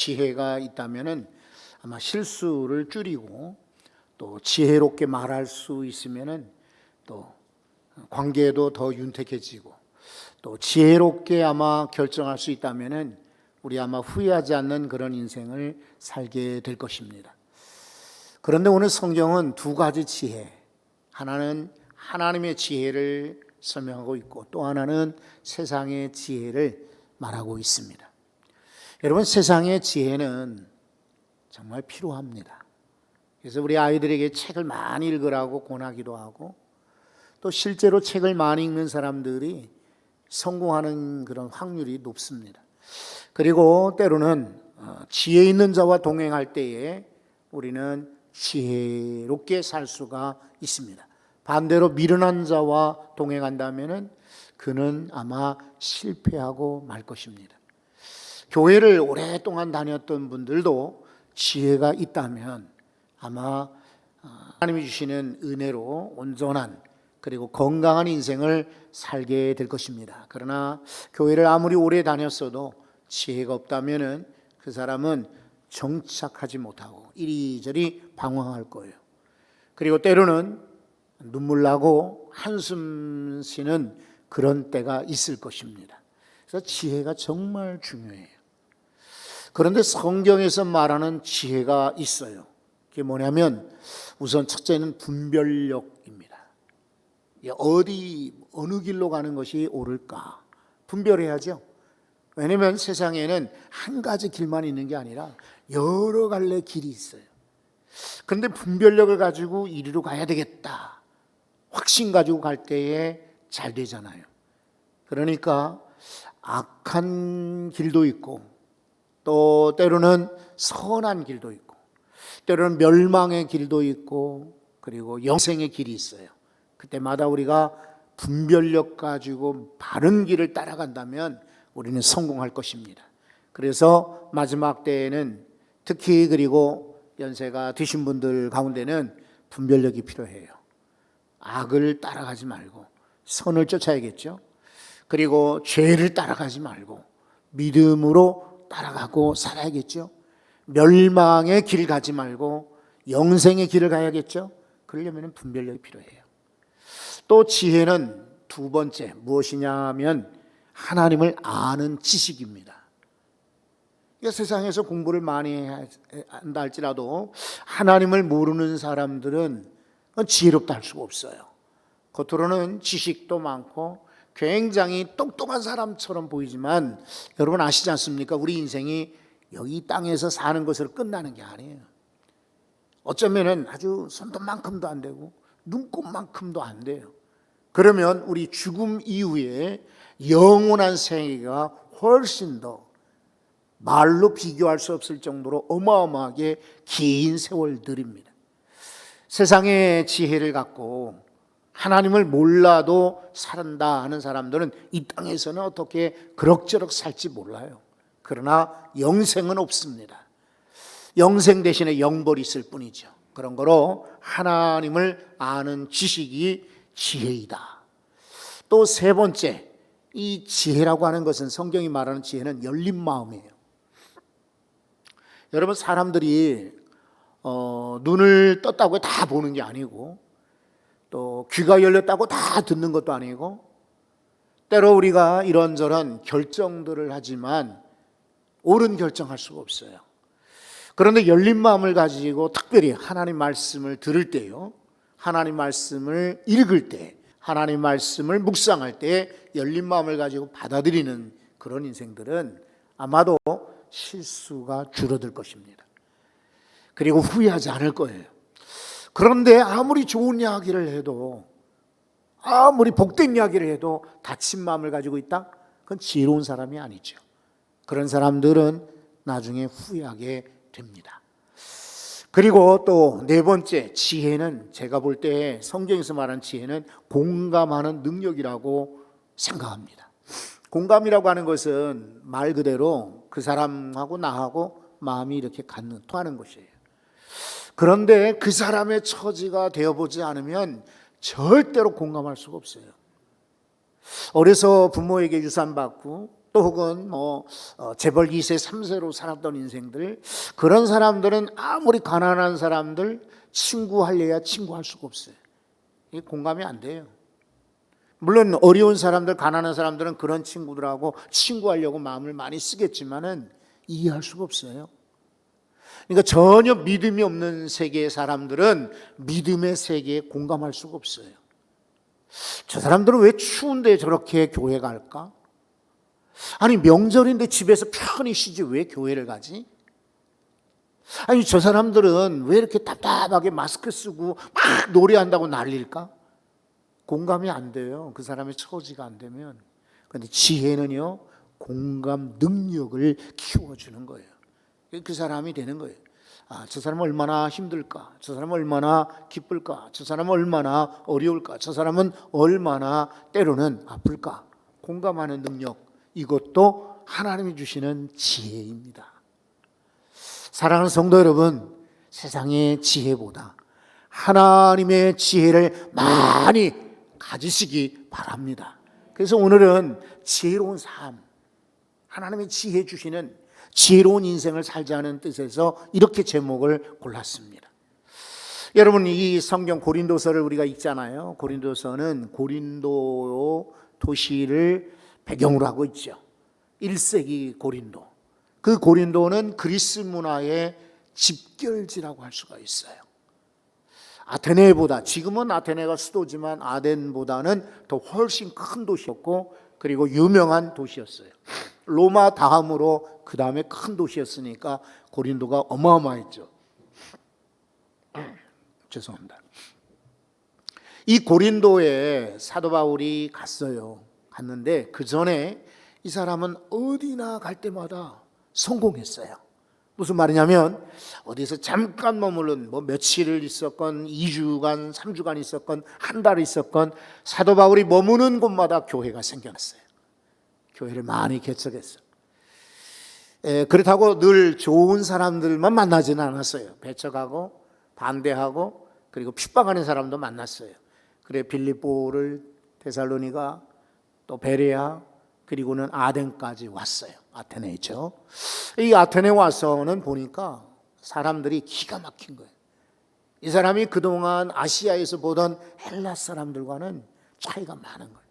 지혜가 있다면은 아마 실수를 줄이고 또 지혜롭게 말할 수 있으면은 또 관계도 더 윤택해지고 또 지혜롭게 아마 결정할 수 있다면은 우리 아마 후회하지 않는 그런 인생을 살게 될 것입니다. 그런데 오늘 성경은 두 가지 지혜, 하나는 하나님의 지혜를 설명하고 있고 또 하나는 세상의 지혜를 말하고 있습니다. 여러분, 세상의 지혜는 정말 필요합니다. 그래서 우리 아이들에게 책을 많이 읽으라고 권하기도 하고 또 실제로 책을 많이 읽는 사람들이 성공하는 그런 확률이 높습니다. 그리고 때로는 지혜 있는 자와 동행할 때에 우리는 지혜롭게 살 수가 있습니다. 반대로 미련한 자와 동행한다면 그는 아마 실패하고 말 것입니다. 교회를 오랫동안 다녔던 분들도 지혜가 있다면 아마 하나님이 주시는 은혜로 온전한 그리고 건강한 인생을 살게 될 것입니다. 그러나 교회를 아무리 오래 다녔어도 지혜가 없다면 그 사람은 정착하지 못하고 이리저리 방황할 거예요. 그리고 때로는 눈물 나고 한숨 쉬는 그런 때가 있을 것입니다. 그래서 지혜가 정말 중요해요. 그런데 성경에서 말하는 지혜가 있어요. 그게 뭐냐면 우선 첫째는 분별력입니다. 어느 길로 가는 것이 옳을까 분별해야죠. 왜냐하면 세상에는 한 가지 길만 있는 게 아니라 여러 갈래 길이 있어요. 그런데 분별력을 가지고 이리로 가야 되겠다 확신 가지고 갈 때에 잘 되잖아요. 그러니까 악한 길도 있고 또 때로는 선한 길도 있고 때로는 멸망의 길도 있고 그리고 영생의 길이 있어요. 그때마다 우리가 분별력 가지고 바른 길을 따라간다면 우리는 성공할 것입니다. 그래서 마지막 때에는 특히 그리고 연세가 드신 분들 가운데는 분별력이 필요해요. 악을 따라가지 말고 선을 쫓아야겠죠. 그리고 죄를 따라가지 말고 믿음으로 따라가고 살아야겠죠. 멸망의 길 가지 말고 영생의 길을 가야겠죠. 그러려면 분별력이 필요해요. 또 지혜는 두 번째 무엇이냐면 하나님을 아는 지식입니다. 세상에서 공부를 많이 한다 할지라도 하나님을 모르는 사람들은 지혜롭다 할 수가 없어요. 겉으로는 지식도 많고 굉장히 똑똑한 사람처럼 보이지만 여러분 아시지 않습니까? 우리 인생이 여기 땅에서 사는 것으로 끝나는 게 아니에요. 어쩌면은 아주 손톱만큼도 안 되고 눈곱만큼도 안 돼요. 그러면 우리 죽음 이후에 영원한 생애가 훨씬 더 말로 비교할 수 없을 정도로 어마어마하게 긴 세월들입니다. 세상의 지혜를 갖고 하나님을 몰라도 산다 하는 사람들은 이 땅에서는 어떻게 그럭저럭 살지 몰라요. 그러나 영생은 없습니다. 영생 대신에 영벌이 있을 뿐이죠. 그런 거로 하나님을 아는 지식이 지혜이다. 또 세 번째, 이 지혜라고 하는 것은 성경이 말하는 지혜는 열린 마음이에요. 여러분 사람들이 눈을 떴다고 다 보는 게 아니고 또 귀가 열렸다고 다 듣는 것도 아니고 때로 우리가 이런저런 결정들을 하지만 옳은 결정할 수가 없어요. 그런데 열린 마음을 가지고 특별히 하나님 말씀을 들을 때요, 하나님 말씀을 읽을 때, 하나님 말씀을 묵상할 때 열린 마음을 가지고 받아들이는 그런 인생들은 아마도 실수가 줄어들 것입니다. 그리고 후회하지 않을 거예요. 그런데 아무리 좋은 이야기를 해도 아무리 복된 이야기를 해도 다친 마음을 가지고 있다? 그건 지혜로운 사람이 아니죠. 그런 사람들은 나중에 후회하게 됩니다. 그리고 또 네 번째 지혜는 제가 볼 때 성경에서 말하는 지혜는 공감하는 능력이라고 생각합니다. 공감이라고 하는 것은 말 그대로 그 사람하고 나하고 마음이 이렇게 통하는 것이에요. 그런데 그 사람의 처지가 되어보지 않으면 절대로 공감할 수가 없어요. 어려서 부모에게 유산받고 또 혹은 재벌 2세 3세로 살았던 인생들, 그런 사람들은 아무리 가난한 사람들 친구하려야 친구할 수가 없어요. 이게 공감이 안 돼요. 물론 어려운 사람들, 가난한 사람들은 그런 친구들하고 친구하려고 마음을 많이 쓰겠지만은 이해할 수가 없어요. 그러니까 전혀 믿음이 없는 세계의 사람들은 믿음의 세계에 공감할 수가 없어요. 저 사람들은 왜 추운데 저렇게 교회 갈까? 아니 명절인데 집에서 편히 쉬지 왜 교회를 가지? 아니 저 사람들은 왜 이렇게 답답하게 마스크 쓰고 막 노래한다고 난릴까? 공감이 안 돼요. 그 사람의 처지가 안 되면. 그런데 지혜는요, 공감 능력을 키워주는 거예요. 그 사람이 되는 거예요. 아, 저 사람은 얼마나 힘들까? 저 사람은 얼마나 기쁠까? 저 사람은 얼마나 어려울까? 저 사람은 얼마나 때로는 아플까? 공감하는 능력, 이것도 하나님이 주시는 지혜입니다. 사랑하는 성도 여러분, 세상의 지혜보다 하나님의 지혜를 많이 가지시기 바랍니다. 그래서 오늘은 지혜로운 삶, 하나님의 지혜 주시는 지혜로운 인생을 살자는 뜻에서 이렇게 제목을 골랐습니다. 여러분, 이 성경 고린도서를 우리가 읽잖아요. 고린도서는 고린도 도시를 배경으로 하고 있죠. 1세기 고린도. 그 고린도는 그리스 문화의 집결지라고 할 수가 있어요. 아테네보다, 지금은 아테네가 수도지만 아덴보다는 더 훨씬 큰 도시였고, 그리고 유명한 도시였어요. 로마 다음으로 그 다음에 큰 도시였으니까 고린도가 어마어마했죠. 죄송합니다. 이 고린도에 사도 바울이 갔어요. 갔는데 그 전에 이 사람은 어디나 갈 때마다 성공했어요. 무슨 말이냐면 어디서 잠깐 머무른 며칠을 있었건 2주간 3주간 있었건 한 달 있었건 사도 바울이 머무는 곳마다 교회가 생겨났어요. 교회를 많이 개척했어요. 그렇다고 늘 좋은 사람들만 만나지는 않았어요. 배척하고 반대하고 그리고 핍박하는 사람도 만났어요. 그래 빌립보를 데살로니가 또 베레아 그리고는 아덴까지 왔어요. 아테네 있죠. 이 아테네 와서는 보니까 사람들이 기가 막힌 거예요. 이 사람이 그동안 아시아에서 보던 헬라 사람들과는 차이가 많은 거예요.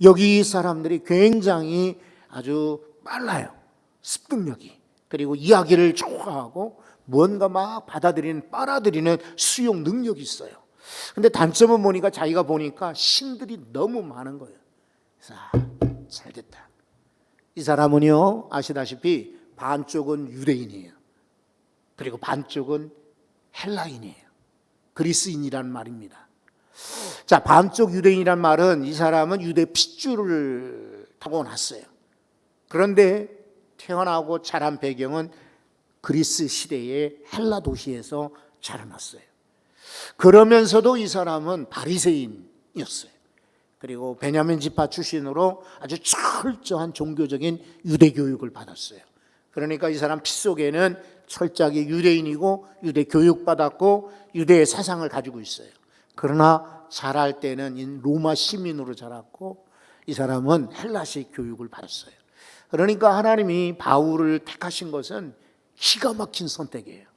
여기 사람들이 굉장히 아주 빨라요. 습득력이. 그리고 이야기를 좋아하고 뭔가 막 빨아들이는 수용 능력이 있어요. 근데 단점은 보니까 자기가 보니까 신들이 너무 많은 거예요. 그래서 잘됐다. 이 사람은요, 아시다시피 반쪽은 유대인이에요. 그리고 반쪽은 헬라인이에요. 그리스인이란 말입니다. 자, 반쪽 유대인이란 말은 이 사람은 유대 핏줄을 타고났어요. 그런데 태어나고 자란 배경은 그리스 시대의 헬라 도시에서 자라났어요. 그러면서도 이 사람은 바리새인이었어요. 그리고 베냐민 지파 출신으로 아주 철저한 종교적인 유대 교육을 받았어요. 그러니까 이 사람 피 속에는 철저하게 유대인이고 유대 교육 받았고 유대의 사상을 가지고 있어요. 그러나 자랄 때는 로마 시민으로 자랐고 이 사람은 헬라식 교육을 받았어요. 그러니까 하나님이 바울을 택하신 것은 기가 막힌 선택이에요.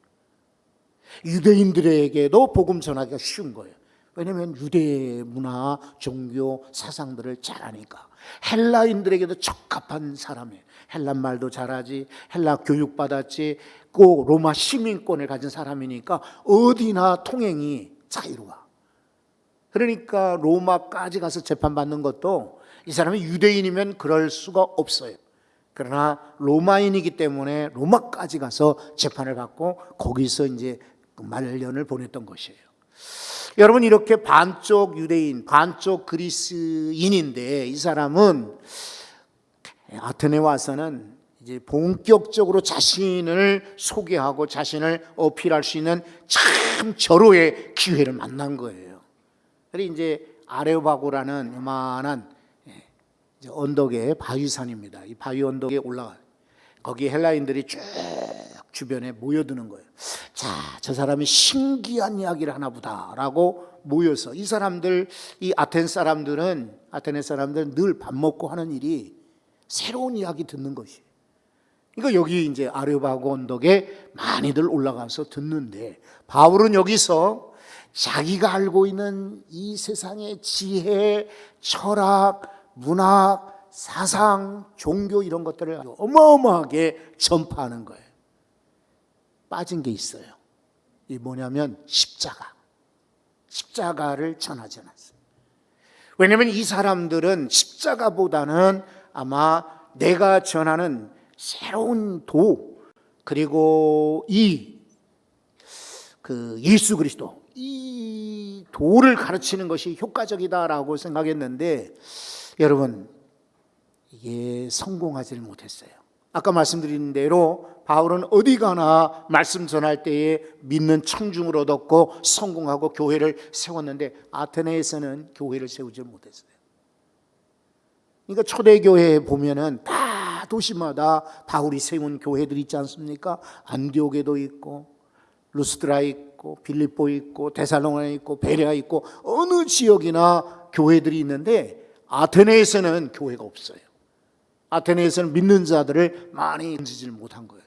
유대인들에게도 복음 전하기가 쉬운 거예요. 왜냐하면 유대 문화, 종교, 사상들을 잘 아니까. 헬라인들에게도 적합한 사람이에요. 헬란 말도 잘하지, 헬라 교육 받았지, 꼭 로마 시민권을 가진 사람이니까 어디나 통행이 자유로워. 그러니까 로마까지 가서 재판받는 것도 이 사람이 유대인이면 그럴 수가 없어요. 그러나 로마인이기 때문에 로마까지 가서 재판을 받고 거기서 이제 말년을 보냈던 것이에요. 여러분, 이렇게 반쪽 유대인, 반쪽 그리스인인데 이 사람은 아테네 와서는 이제 본격적으로 자신을 소개하고 자신을 어필할 수 있는 참 절호의 기회를 만난 거예요. 그래서 이제 아레오바고라는 요만한 언덕의 바위산입니다. 이 바위 언덕에 올라가 거기 헬라인들이 쭉 주변에 모여드는 거예요. 자, 저 사람이 신기한 이야기를 하나 보다라고 모여서 이 사람들, 이 아테네 사람들은 늘 밥 먹고 하는 일이 새로운 이야기 듣는 것이. 그러니까 여기 이제 아레오파고 언덕에 많이들 올라가서 듣는데, 바울은 여기서 자기가 알고 있는 이 세상의 지혜, 철학, 문학, 사상, 종교 이런 것들을 어마어마하게 전파하는 거예요. 빠진 게 있어요. 이 뭐냐면 십자가를 전하지 않았어요. 왜냐하면 이 사람들은 십자가보다는 아마 내가 전하는 새로운 도, 그리고 예수 그리스도, 이 도를 가르치는 것이 효과적이다라고 생각했는데, 여러분 이게 성공하지를 못했어요. 아까 말씀드린 대로 바울은 어디 가나 말씀 전할 때에 믿는 청중을 얻었고 성공하고 교회를 세웠는데, 아테네에서는 교회를 세우지 못했어요. 그러니까 초대교회에 보면은 다 도시마다 바울이 세운 교회들이 있지 않습니까? 안디옥에도 있고, 루스드라에 있고, 빌립보에 있고, 데살로니가에 있고, 베레아에 있고, 어느 지역이나 교회들이 있는데 아테네에서는 교회가 없어요. 아테네에서는 믿는 자들을 많이 던지질 못한 거예요.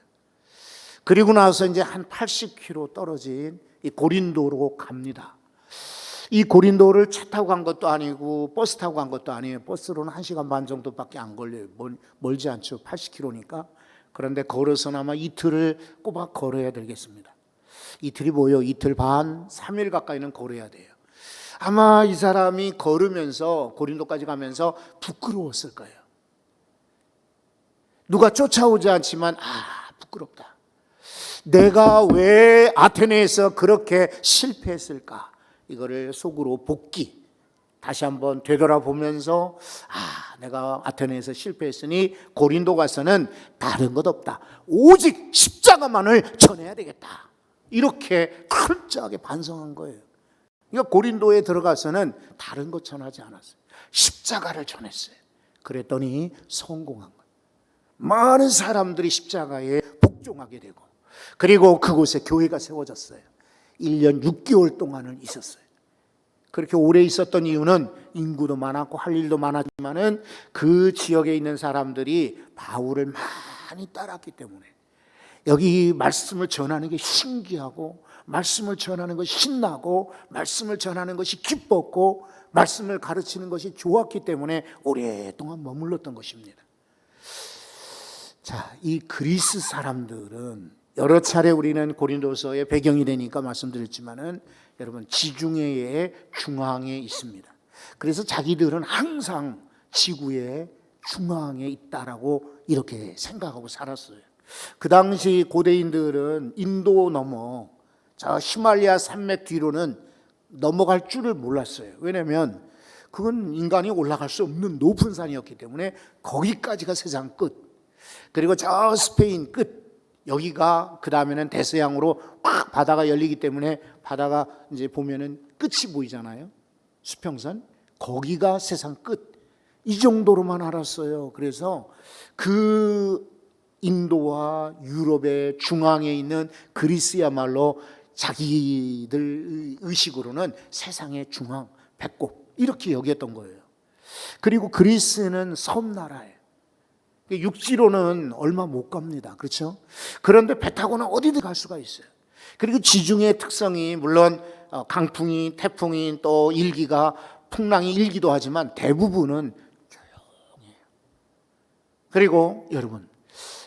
그리고 나서 이제 한 80km 떨어진 이 고린도로 갑니다. 이 고린도를 차 타고 간 것도 아니고 버스 타고 간 것도 아니에요. 버스로는 1시간 반 정도밖에 안 걸려요. 멀지 않죠. 80km니까. 그런데 걸어서는 아마 이틀을 꼬박 걸어야 되겠습니다. 이틀이 뭐예요? 이틀 반, 3일 가까이는 걸어야 돼요. 아마 이 사람이 걸으면서 고린도까지 가면서 부끄러웠을 거예요. 누가 쫓아오지 않지만 부끄럽다. 내가 왜 아테네에서 그렇게 실패했을까? 이거를 속으로 다시 한번 되돌아보면서 내가 아테네에서 실패했으니 고린도 가서는 다른 것 없다. 오직 십자가만을 전해야 되겠다. 이렇게 철저하게 반성한 거예요. 그러니까 고린도에 들어가서는 다른 것 전하지 않았어요. 십자가를 전했어요. 그랬더니 성공한 거예요. 많은 사람들이 십자가에 복종하게 되고, 그리고 그곳에 교회가 세워졌어요. 1년 6개월 동안을 있었어요. 그렇게 오래 있었던 이유는 인구도 많았고 할 일도 많았지만은 그 지역에 있는 사람들이 바울을 많이 따랐기 때문에, 여기 말씀을 전하는 게 신기하고, 말씀을 전하는 것이 신나고, 말씀을 전하는 것이 기뻤고, 말씀을 가르치는 것이 좋았기 때문에 오랫동안 머물렀던 것입니다. 자, 이 그리스 사람들은 여러 차례 우리는 고린도서의 배경이 되니까 말씀드렸지만은, 여러분 지중해의 중앙에 있습니다. 그래서 자기들은 항상 지구의 중앙에 있다라고 이렇게 생각하고 살았어요. 그 당시 고대인들은 인도 넘어 저 히말라야 산맥 뒤로는 넘어갈 줄을 몰랐어요. 왜냐하면 그건 인간이 올라갈 수 없는 높은 산이었기 때문에 거기까지가 세상 끝, 그리고 저 스페인 끝, 여기가 그 다음에는 대서양으로 확 바다가 열리기 때문에 바다가 이제 보면은 끝이 보이잖아요. 수평선, 거기가 세상 끝, 이 정도로만 알았어요. 그래서 그 인도와 유럽의 중앙에 있는 그리스야말로 자기들 의식으로는 세상의 중앙, 배꼽 이렇게 여겼던 거예요. 그리고 그리스는 섬나라예요. 육지로는 얼마 못 갑니다. 그렇죠? 그런데 배 타고는 어디든 갈 수가 있어요. 그리고 지중해의 특성이 물론 강풍이, 태풍이, 또 일기가, 풍랑이 일기도 하지만 대부분은 조용해요. 그리고 여러분,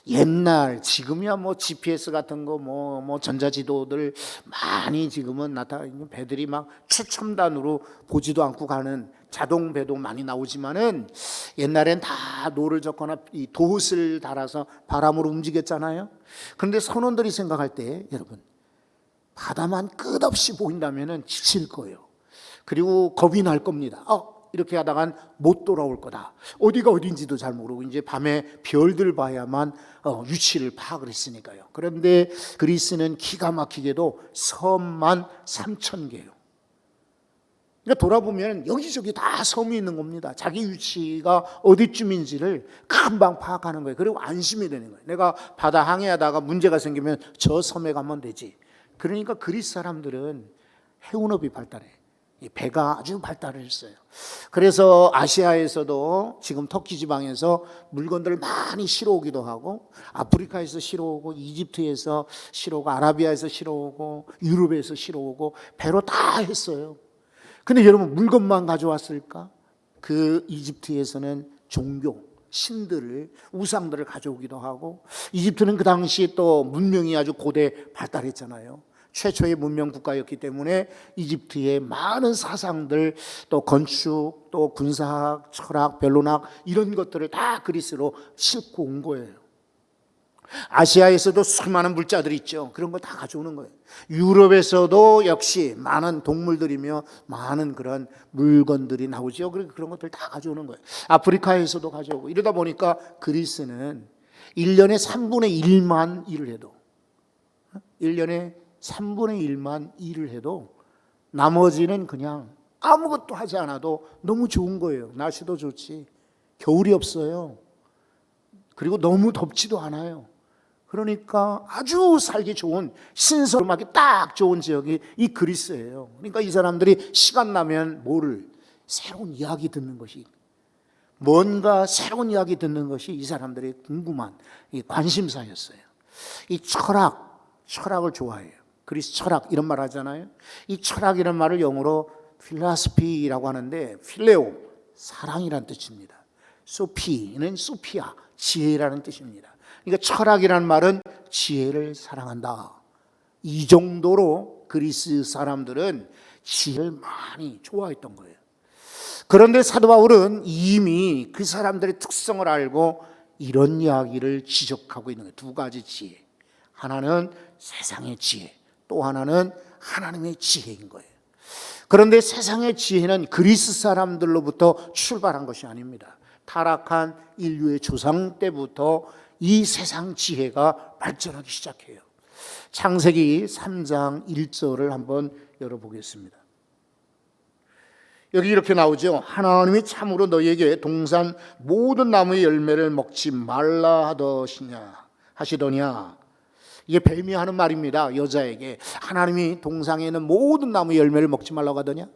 옛날, 지금이야 뭐 GPS 같은 거, 뭐 전자지도들 많이 지금은 나타나는 배들이 막 최첨단으로 보지도 않고 가는 자동 배도 많이 나오지만은, 옛날엔 다 노를 젓거나 이 돛을 달아서 바람으로 움직였잖아요. 그런데 선원들이 생각할 때, 여러분, 바다만 끝없이 보인다면은 지칠 거예요. 그리고 겁이 날 겁니다. 이렇게 하다간 못 돌아올 거다. 어디가 어딘지도 잘 모르고 이제 밤에 별들 봐야만 위치를 파악을 했으니까요. 그런데 그리스는 기가 막히게도 섬만 3,000개요. 그러니까 돌아보면 여기저기 다 섬이 있는 겁니다. 자기 위치가 어디쯤인지를 금방 파악하는 거예요. 그리고 안심이 되는 거예요. 내가 바다 항해하다가 문제가 생기면 저 섬에 가면 되지. 그러니까 그리스 사람들은 해운업이 발달해. 이 배가 아주 발달을 했어요. 그래서 아시아에서도 지금 터키 지방에서 물건들을 많이 실어오기도 하고, 아프리카에서 실어오고, 이집트에서 실어오고, 아라비아에서 실어오고, 유럽에서 실어오고, 배로 다 했어요. 근데 여러분, 물건만 가져왔을까? 그 이집트에서는 종교, 신들을, 우상들을 가져오기도 하고, 이집트는 그 당시 또 문명이 아주 고대 발달했잖아요. 최초의 문명 국가였기 때문에 이집트의 많은 사상들, 또 건축, 또 군사학, 철학, 변론학 이런 것들을 다 그리스로 싣고 온 거예요. 아시아에서도 수많은 물자들이 있죠. 그런 거 다 가져오는 거예요. 유럽에서도 역시 많은 동물들이며 많은 그런 물건들이 나오죠. 그런 것들 다 가져오는 거예요. 아프리카에서도 가져오고, 이러다 보니까 그리스는 1년에 3분의 1만 일을 해도, 1년에 3분의 1만 일을 해도 나머지는 그냥 아무것도 하지 않아도 너무 좋은 거예요. 날씨도 좋지, 겨울이 없어요. 그리고 너무 덥지도 않아요. 그러니까 아주 살기 좋은, 신선하기 딱 좋은 지역이 이 그리스예요. 그러니까 이 사람들이 시간 나면 새로운 이야기 듣는 것이, 뭔가 새로운 이야기 듣는 것이 이 사람들의 궁금한 이 관심사였어요. 이 철학을 좋아해요. 그리스 철학 이런 말 하잖아요. 이 철학이라는 말을 영어로 필라스피라고 하는데, 필레오 사랑이란 뜻입니다. 소피는 소피아 지혜라는 뜻입니다. 그러니까 철학이라는 말은 지혜를 사랑한다. 이 정도로 그리스 사람들은 지혜를 많이 좋아했던 거예요. 그런데 사도 바울은 이미 그 사람들의 특성을 알고 이런 이야기를 지적하고 있는 거예요. 두 가지 지혜. 하나는 세상의 지혜, 또 하나는 하나님의 지혜인 거예요. 그런데 세상의 지혜는 그리스 사람들로부터 출발한 것이 아닙니다. 타락한 인류의 조상 때부터 이 세상 지혜가 발전하기 시작해요. 창세기 3장 1절을 한번 열어보겠습니다. 여기 이렇게 나오죠. 하나님이 참으로 너희에게 동산 모든 나무의 열매를 먹지 말라 하시더냐. 이게 뱀이 하는 말입니다. 여자에게 하나님이 동산에 있는 모든 나무의 열매를 먹지 말라고 하더냐.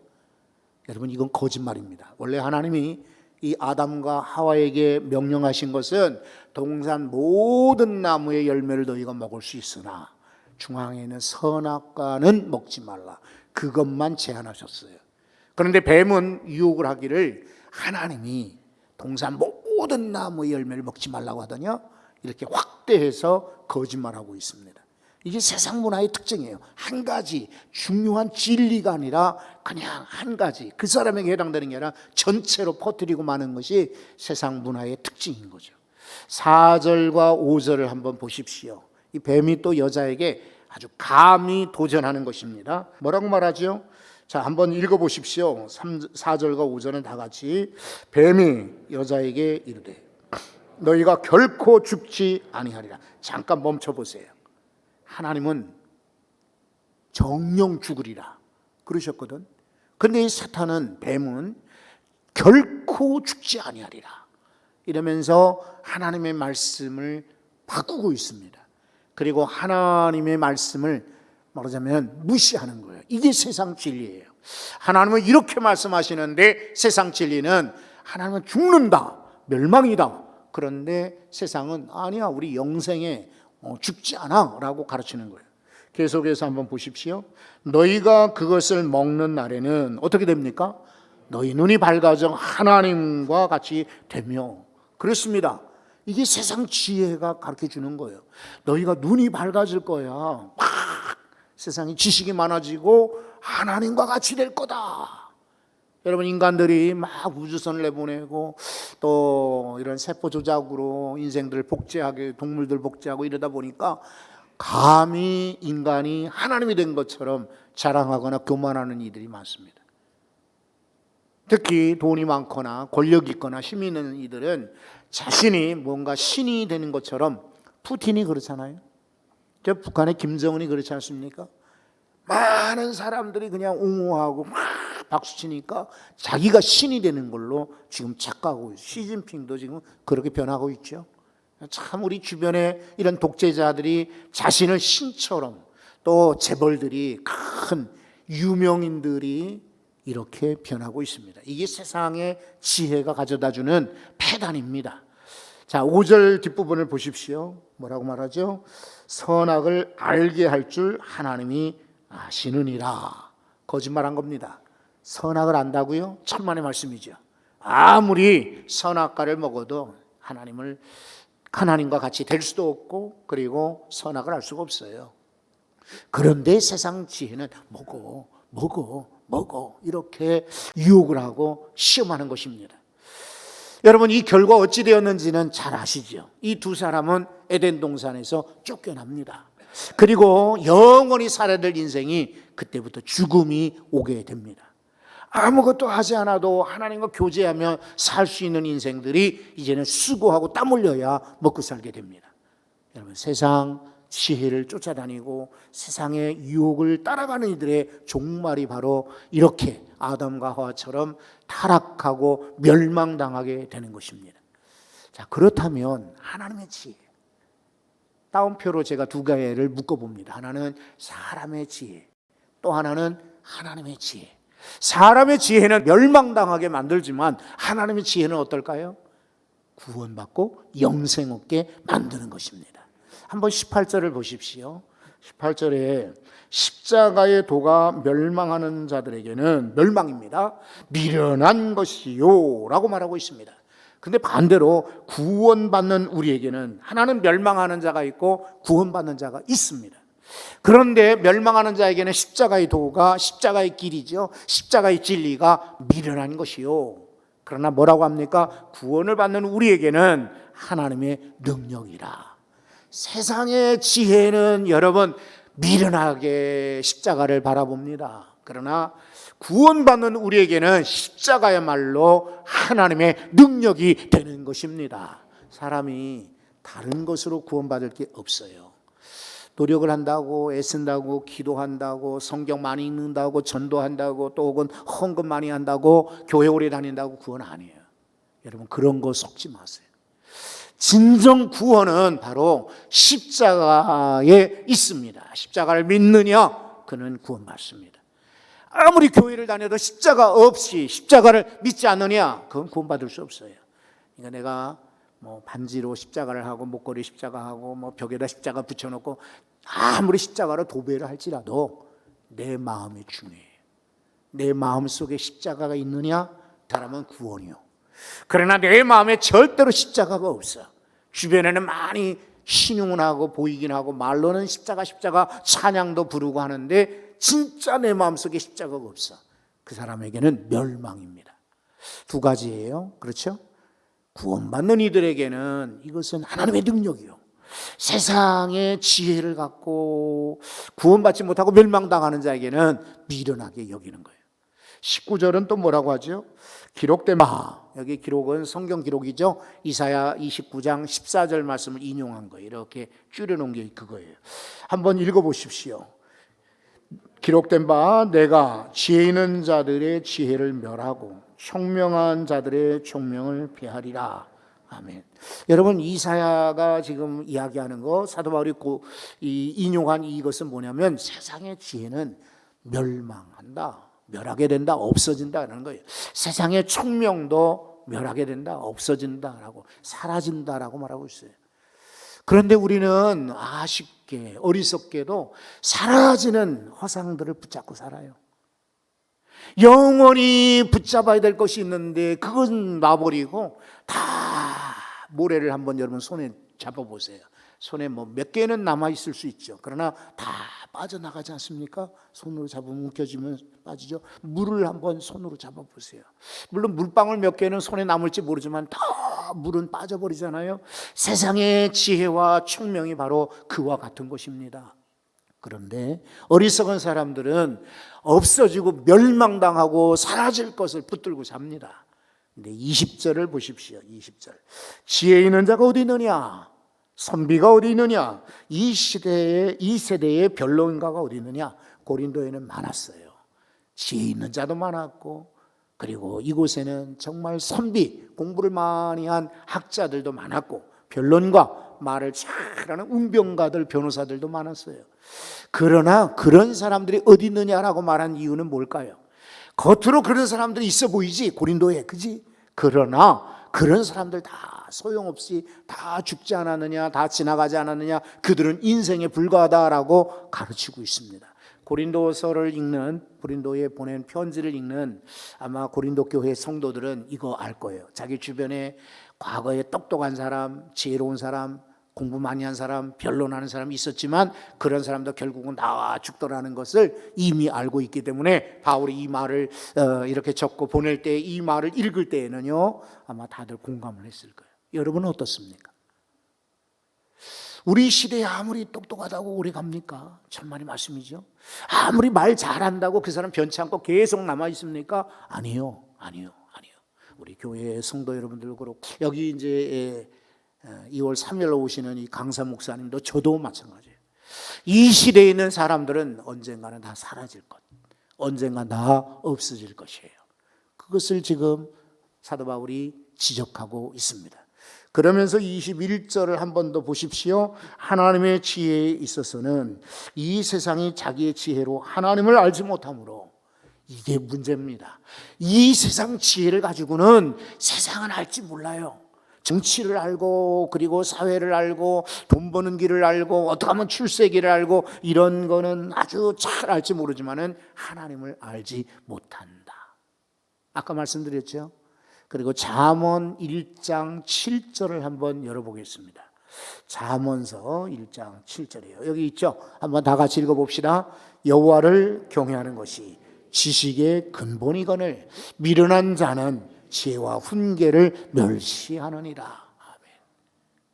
여러분, 이건 거짓말입니다. 원래 하나님이 이 아담과 하와에게 명령하신 것은 동산 모든 나무의 열매를 너희가 먹을 수 있으나 중앙에 있는 선악과는 먹지 말라, 그것만 제한하셨어요. 그런데 뱀은 유혹을 하기를 하나님이 동산 모든 나무의 열매를 먹지 말라고 하더냐, 이렇게 확대해서 거짓말하고 있습니다. 이게 세상 문화의 특징이에요. 한 가지 중요한 진리가 아니라 그냥 한 가지, 그 사람에게 해당되는 게 아니라 전체로 퍼뜨리고 마는 것이 세상 문화의 특징인 거죠. 4절과 5절을 한번 보십시오. 이 뱀이 또 여자에게 아주 감히 도전하는 것입니다. 뭐라고 말하죠? 자, 한번 읽어보십시오. 4절과 5절은 다 같이. 뱀이 여자에게 이르되 너희가 결코 죽지 아니하리라. 잠깐 멈춰보세요. 하나님은 정령 죽으리라 그러셨거든. 그런데 이 사탄은, 뱀은 결코 죽지 아니하리라 이러면서 하나님의 말씀을 바꾸고 있습니다. 그리고 하나님의 말씀을 말하자면 무시하는 거예요. 이게 세상 진리예요. 하나님은 이렇게 말씀하시는데 세상 진리는 하나님은 죽는다, 멸망이다. 그런데 세상은 아니야, 우리 영생에 죽지 않아 라고 가르치는 거예요. 계속해서 한번 보십시오. 너희가 그것을 먹는 날에는 어떻게 됩니까? 너희 눈이 밝아져 하나님과 같이 되며. 그렇습니다. 이게 세상 지혜가 가르쳐 주는 거예요. 너희가 눈이 밝아질 거야. 막 세상에 지식이 많아지고 하나님과 같이 될 거다. 여러분, 인간들이 막 우주선을 내보내고 또 이런 세포 조작으로 인생들을 복제하게, 동물들 복제하고 이러다 보니까 감히 인간이 하나님이 된 것처럼 자랑하거나 교만하는 이들이 많습니다. 특히 돈이 많거나 권력이 있거나 힘이 있는 이들은 자신이 뭔가 신이 되는 것처럼, 푸틴이 그렇잖아요. 저 북한의 김정은이 그렇지 않습니까? 많은 사람들이 그냥 옹호하고 막 박수치니까 자기가 신이 되는 걸로 지금 착각하고 있어요. 시진핑도 지금 그렇게 변하고 있죠. 참 우리 주변에 이런 독재자들이 자신을 신처럼, 또 재벌들이, 큰 유명인들이 이렇게 변하고 있습니다. 이게 세상의 지혜가 가져다주는 패단입니다. 자, 5절 뒷부분을 보십시오. 뭐라고 말하죠? 선악을 알게 할 줄 하나님이 아시느니라. 거짓말한 겁니다. 선악을 안다고요? 천만의 말씀이죠. 아무리 선악과를 먹어도 하나님과 같이 될 수도 없고, 그리고 선악을 알 수가 없어요. 그런데 세상 지혜는 먹어 이렇게 유혹을 하고 시험하는 것입니다. 여러분, 이 결과 어찌 되었는지는 잘 아시죠? 이 두 사람은 에덴 동산에서 쫓겨납니다. 그리고 영원히 살아야 될 인생이 그때부터 죽음이 오게 됩니다. 아무것도 하지 않아도 하나님과 교제하며 살 수 있는 인생들이 이제는 수고하고 땀 흘려야 먹고 살게 됩니다. 여러분, 세상 지혜를 쫓아다니고 세상의 유혹을 따라가는 이들의 종말이 바로 이렇게 아담과 하와처럼 타락하고 멸망당하게 되는 것입니다. 자, 그렇다면 하나님의 지혜, 따옴표로 제가 두 가지를 묶어봅니다. 하나는 사람의 지혜, 또 하나는 하나님의 지혜. 사람의 지혜는 멸망당하게 만들지만 하나님의 지혜는 어떨까요? 구원받고 영생 얻게 만드는 것입니다. 한번 18절을 보십시오. 18절에 십자가의 도가 멸망하는 자들에게는 멸망입니다. 미련한 것이요 라고 말하고 있습니다. 근데 반대로 구원받는 우리에게는 하나는 멸망하는 자가 있고 구원받는 자가 있습니다. 그런데 멸망하는 자에게는 십자가의 도가, 십자가의 길이죠, 십자가의 진리가 미련한 것이요. 그러나 뭐라고 합니까? 구원을 받는 우리에게는 하나님의 능력이라. 세상의 지혜는 여러분 미련하게 십자가를 바라봅니다. 그러나 구원받는 우리에게는 십자가야말로 하나님의 능력이 되는 것입니다. 사람이 다른 것으로 구원받을 게 없어요. 노력을 한다고, 애쓴다고, 기도한다고, 성경 많이 읽는다고, 전도한다고, 또 혹은 헌금 많이 한다고, 교회 오래 다닌다고 구원 아니에요. 여러분, 그런 거 속지 마세요. 진정 구원은 바로 십자가에 있습니다. 십자가를 믿느냐? 그는 구원받습니다. 아무리 교회를 다녀도 십자가 없이 십자가를 믿지 않느냐? 그건 구원받을 수 없어요. 그러니까 내가 반지로 십자가를 하고 목걸이 십자가하고 벽에다 십자가 붙여놓고 아무리 십자가로 도배를 할지라도 내 마음이 중요해요. 내 마음 속에 십자가가 있느냐? 사람은 구원이요. 그러나 내 마음에 절대로 십자가가 없어. 주변에는 많이 신용은 하고 보이긴 하고 말로는 십자가 찬양도 부르고 하는데 진짜 내 마음속에 십자가가 없어. 그 사람에게는 멸망입니다. 두 가지예요. 그렇죠? 구원받는 이들에게는 이것은 하나님의 능력이요. 세상의 지혜를 갖고 구원받지 못하고 멸망당하는 자에게는 미련하게 여기는 거예요. 19절은 또 뭐라고 하죠? 기록된 바, 여기 기록은 성경 기록이죠. 이사야 29장 14절 말씀을 인용한 거예요. 이렇게 줄여놓은 게 그거예요. 한번 읽어보십시오. 기록된 바, 내가 지혜 있는 자들의 지혜를 멸하고 총명한 자들의 총명을 폐하리라. 아멘. 여러분, 이사야가 지금 이야기하는 거, 사도 바울이 인용한 이것은 뭐냐면 세상의 지혜는 멸망한다, 멸하게 된다, 없어진다라는 거예요. 세상의 총명도 멸하게 된다, 없어진다라고, 사라진다라고 말하고 있어요. 그런데 우리는 아쉽게 어리석게도 사라지는 허상들을 붙잡고 살아요. 영원히 붙잡아야 될 것이 있는데 그건 놔버리고 다 모래를 한번 여러분 손에 잡아보세요. 손에 몇 개는 남아있을 수 있죠. 그러나 다 빠져나가지 않습니까? 손으로 잡으면 움켜쥐면 빠지죠. 물을 한번 손으로 잡아보세요. 물론 물방울 몇 개는 손에 남을지 모르지만 다 물은 빠져버리잖아요. 세상의 지혜와 총명이 바로 그와 같은 것입니다. 그런데 어리석은 사람들은 없어지고 멸망당하고 사라질 것을 붙들고 삽니다. 근데 20절을 보십시오. 20절. 지혜 있는 자가 어디 있느냐? 선비가 어디 있느냐? 이 세대의 변론가가 어디 있느냐? 고린도에는 많았어요. 지혜 있는 자도 많았고, 그리고 이곳에는 정말 선비, 공부를 많이 한 학자들도 많았고, 변론가, 말을 잘하는 운병가들, 변호사들도 많았어요. 그러나 그런 사람들이 어디 있느냐라고 말한 이유는 뭘까요? 겉으로 그런 사람들이 있어 보이지, 고린도에, 그지? 그러나 그런 사람들 다 소용없이 다 죽지 않았느냐, 다 지나가지 않았느냐, 그들은 인생에 불과하다라고 가르치고 있습니다. 고린도서를 읽는, 고린도에 보낸 편지를 읽는 아마 고린도 교회 성도들은 이거 알 거예요. 자기 주변에 과거에 똑똑한 사람, 지혜로운 사람, 공부 많이 한 사람, 변론하는 사람이 있었지만 그런 사람도 결국은 나와 죽더라는 것을 이미 알고 있기 때문에 바울이 이 말을 이렇게 적고 보낼 때, 이 말을 읽을 때에는요 아마 다들 공감을 했을 거예요. 여러분은 어떻습니까? 우리 시대에 아무리 똑똑하다고 오래 갑니까? 천만의 말씀이죠. 아무리 말 잘한다고 그 사람 변치 않고 계속 남아 있습니까? 아니요. 우리 교회 성도 여러분들도 그렇고, 여기 이제 2월 3일 오시는 이 강사 목사님도 저도 마찬가지예요. 이 시대에 있는 사람들은 언젠가는 다 사라질 것, 언젠가 다 없어질 것이에요. 그것을 지금 사도 바울이 지적하고 있습니다. 그러면서 21절을 한 번 더 보십시오. 하나님의 지혜에 있어서는 이 세상이 자기의 지혜로 하나님을 알지 못하므로, 이게 문제입니다. 이 세상 지혜를 가지고는 세상은 알지 몰라요. 정치를 알고, 그리고 사회를 알고, 돈 버는 길을 알고, 어떻게 하면 출세기를 알고, 이런 거는 아주 잘 알지 모르지만은 하나님을 알지 못한다. 아까 말씀드렸죠. 그리고 잠언 1장 7절을 한번 열어보겠습니다. 잠언서 1장 7절이에요. 여기 있죠. 한번 다 같이 읽어봅시다. 여호와를 경외하는 것이 지식의 근본이거늘 미련한 자는 지혜와 훈계를 멸시하느니라. 아멘.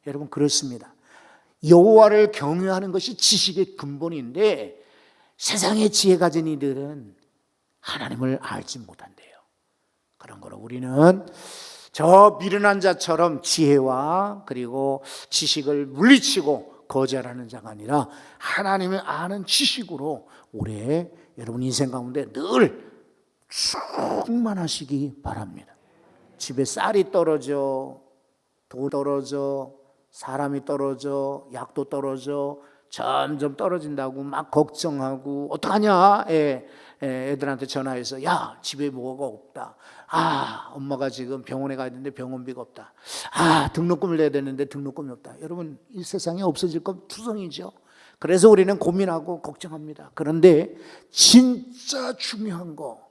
여러분, 그렇습니다. 여호와를 경외하는 것이 지식의 근본인데 세상의 지혜 가진 이들은 하나님을 알지 못한대요. 그런 거로 우리는 저 미련한 자처럼 지혜와 그리고 지식을 물리치고 거절하는 자가 아니라 하나님을 아는 지식으로 올해 여러분 인생 가운데 늘 충만하시기 바랍니다. 집에 쌀이 떨어져, 돈 떨어져, 사람이 떨어져, 약도 떨어져, 점점 떨어진다고 막 걱정하고 어떡하냐, 애들한테 전화해서 야, 집에 뭐가 없다. 엄마가 지금 병원에 가야 되는데 병원비가 없다. 등록금을 내야 되는데 등록금이 없다. 여러분, 이 세상에 없어질 건 투성이죠. 그래서 우리는 고민하고 걱정합니다. 그런데 진짜 중요한 거,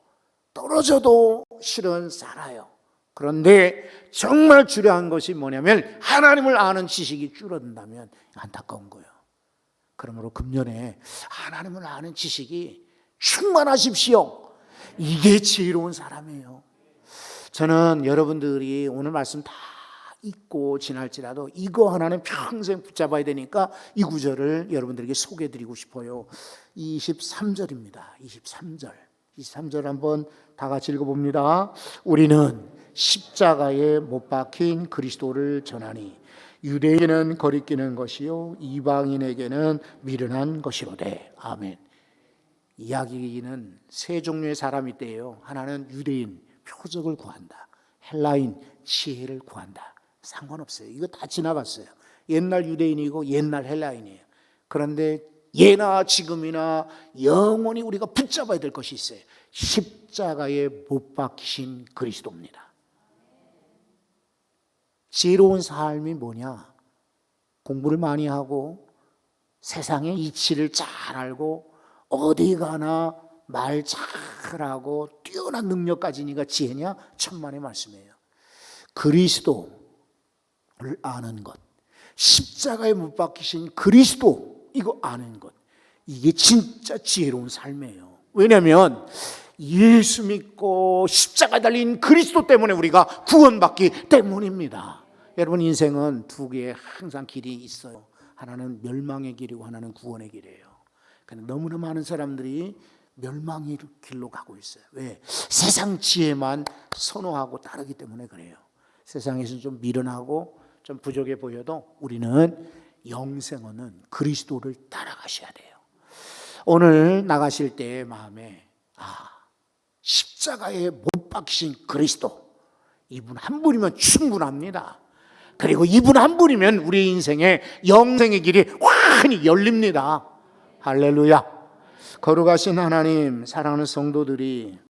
떨어져도 실은 살아요. 그런데 정말 중요한 것이 뭐냐면 하나님을 아는 지식이 줄어든다면 안타까운 거예요. 그러므로 금년에 하나님을 아는 지식이 충만하십시오. 이게 지혜로운 사람이에요. 저는 여러분들이 오늘 말씀 다 잊고 지날지라도 이거 하나는 평생 붙잡아야 되니까 이 구절을 여러분들에게 소개해드리고 싶어요. 23절입니다. 23절 한번 다 같이 읽어봅니다. 우리는 십자가에 못 박힌 그리스도를 전하니 유대인은 거리끼는 것이요 이방인에게는 미련한 것이로되. 아멘. 이야기는 세 종류의 사람이 있대요. 하나는 유대인, 표적을 구한다. 헬라인, 지혜를 구한다. 상관없어요. 이거 다 지나갔어요. 옛날 유대인이고 옛날 헬라인이에요. 그런데 예나 지금이나 영원히 우리가 붙잡아야 될 것이 있어요. 십자가에 못 박히신 그리스도입니다. 지혜로운 삶이 뭐냐? 공부를 많이 하고 세상의 이치를 잘 알고 어디 가나 말 잘하고 뛰어난 능력 가지니까 지혜냐? 천만의 말씀이에요. 그리스도를 아는 것, 십자가에 못 박히신 그리스도, 이거 아는 것, 이게 진짜 지혜로운 삶이에요. 왜냐하면 예수 믿고 십자가에 달린 그리스도 때문에 우리가 구원받기 때문입니다. 여러분, 인생은 두 개의 항상 길이 있어요. 하나는 멸망의 길이고 하나는 구원의 길이에요. 근데 너무나 많은 사람들이 멸망의 길로 가고 있어요. 왜? 세상 지혜만 선호하고 따르기 때문에 그래요. 세상에서는 좀 미련하고 좀 부족해 보여도 우리는 영생은 그리스도를 따라가셔야 돼요. 오늘 나가실 때 마음에 십자가에 못 박히신 그리스도, 이분 한 분이면 충분합니다. 그리고 이분 한 분이면 우리 인생의 영생의 길이 환히 열립니다. 할렐루야. 거룩하신 하나님, 사랑하는 성도들이